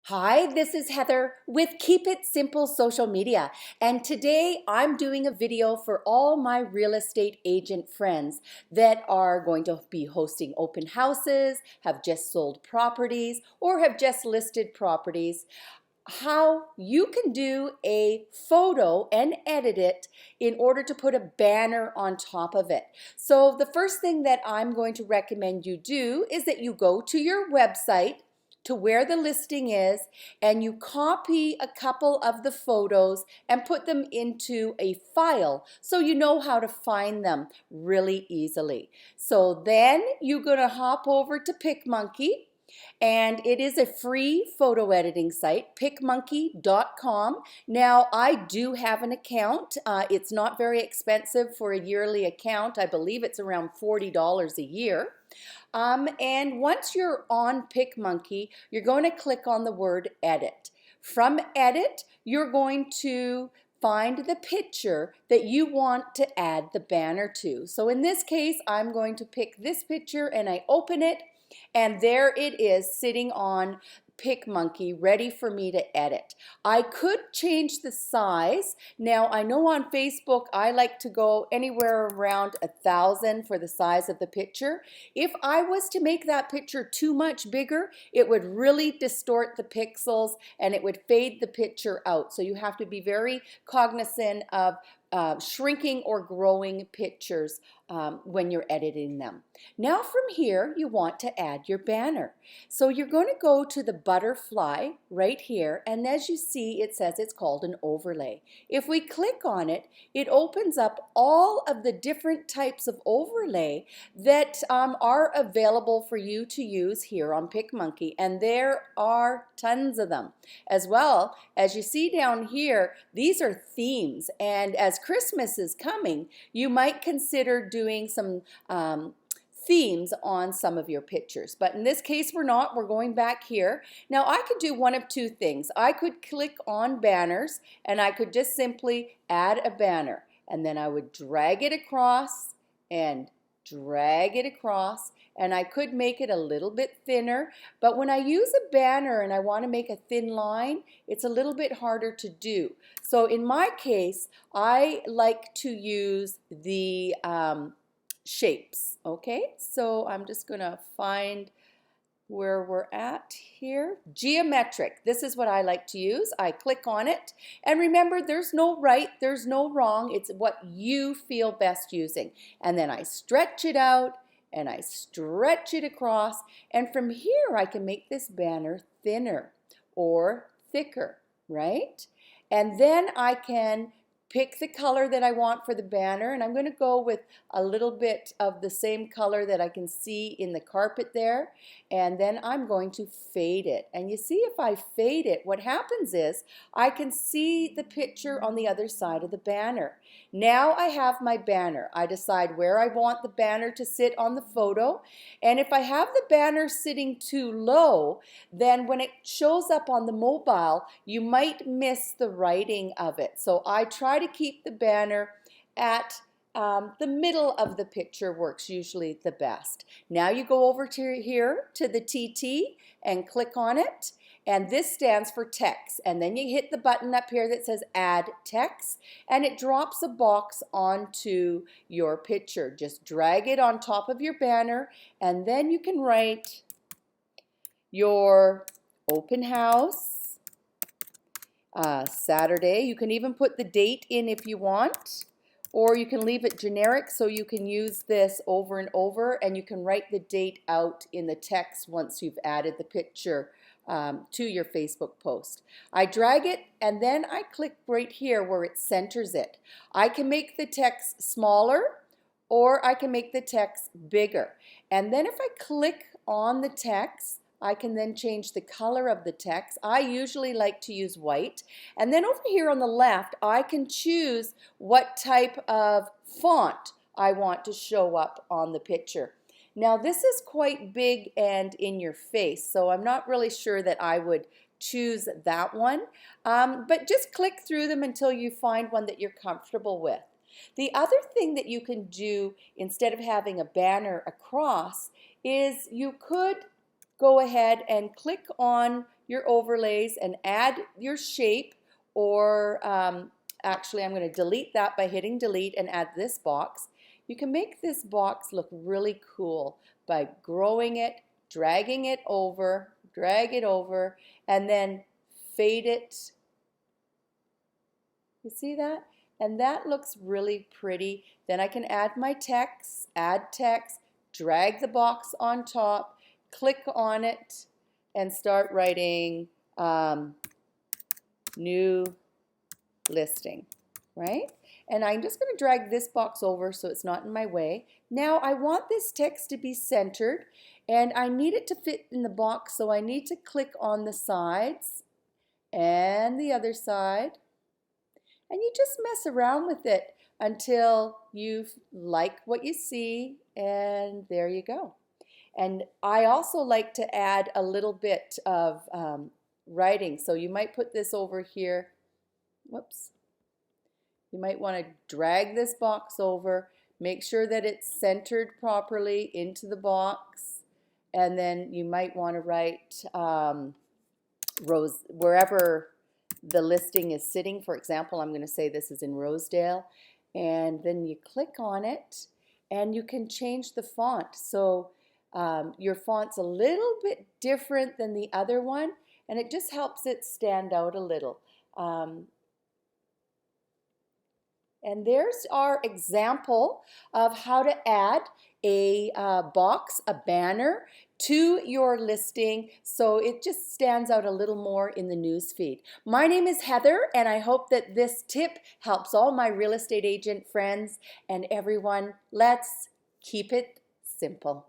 Hi, this is Heather with Keep It Simple Social Media, and today I'm doing a video for all my real estate agent friends that are going to be hosting open houses, have just sold properties, or have just listed properties. How you can do a photo and edit it in order to put a banner on top of it. So the first thing that I'm going to recommend you do is that you go to your website to where the listing is and you copy a couple of the photos and put them into a file so you know how to find them really easily. So then you're going to hop over to PicMonkey, and it is a free photo editing site, picmonkey.com. Now, I do have an account. It's not very expensive for a yearly account. I believe it's around $40 a year. And once you're on PicMonkey, you're going to click on the word edit. From edit, you're going to find the picture that you want to add the banner to. So in this case, I'm going to pick this picture and I open it, and there it is sitting on PicMonkey ready for me to edit. I could change the size. Now I know on Facebook I like to go anywhere around 1,000 for the size of the picture. If I was to make that picture too much bigger, it would really distort the pixels and it would fade the picture out. So you have to be very cognizant of shrinking or growing pictures when you're editing them. Now from here, you want to add your banner. So you're going to go to the butterfly right here, and as you see, it says it's called an overlay. If we click on it, it opens up all of the different types of overlay that are available for you to use here on PicMonkey, and there are tons of them. As well, as you see down here, these are themes, and as Christmas is coming, you might consider doing some themes on some of your pictures. But in this case, we're not. We're going back here. Now, I could do one of two things. I could click on banners, and I could just simply add a banner. And then I would drag it across and drag it across, and I could make it a little bit thinner. But when I use a banner and I want to make a thin line, it's a little bit harder to do. So in my case, I like to use the shapes. Okay, so I'm just gonna find where we're at here. Geometric, this is what I like to use. I click on it, and remember, there's no right, there's no wrong. It's what you feel best using. And then I stretch it out and I stretch it across, and from here I can make this banner thinner or thicker, right? And then I can pick the color that I want for the banner, and I'm going to go with a little bit of the same color that I can see in the carpet there, and then I'm going to fade it. And you see, if I fade it, what happens is I can see the picture on the other side of the banner. Now I have my banner. I decide where I want the banner to sit on the photo, and if I have the banner sitting too low, then when it shows up on the mobile, you might miss the writing of it. So I try to keep the banner at the middle of the picture works usually the best. Now you go over to here to the TT and click on it, and this stands for text, and then you hit the button up here that says add text, and it drops a box onto your picture. Just drag it on top of your banner, and then you can write your open house Saturday. You can even put the date in if you want, or you can leave it generic so you can use this over and over, and you can write the date out in the text once you've added the picture to your Facebook post. I drag it, and then I click right here where it centers it. I can make the text smaller, or I can make the text bigger. And then if I click on the text, I can then change the color of the text. I usually like to use white. And then over here on the left, I can choose what type of font I want to show up on the picture. Now this is quite big and in your face, so I'm not really sure that I would choose that one. But just click through them until you find one that you're comfortable with. The other thing that you can do instead of having a banner across is you could go ahead and click on your overlays and add your shape, or actually I'm going to delete that by hitting delete and add this box. You can make this box look really cool by growing it, dragging it over, drag it over, and then fade it. You see that? And that looks really pretty. Then I can add my text, add text, drag the box on top, click on it, and start writing new listing, right? And I'm just going to drag this box over so it's not in my way. Now I want this text to be centered, and I need it to fit in the box, so I need to click on the sides and the other side. And you just mess around with it until you like what you see, and there you go. And I also like to add a little bit of writing. So you might put this over here. Whoops. You might want to drag this box over, make sure that it's centered properly into the box, and then you might want to write wherever the listing is sitting. For example, I'm going to say this is in Rosedale, and then you click on it and you can change the font. So your font's a little bit different than the other one, and it just helps it stand out a little. And there's our example of how to add a box, a banner, to your listing so it just stands out a little more in the news feed. My name is Heather, and I hope that this tip helps all my real estate agent friends and everyone. Let's keep it simple.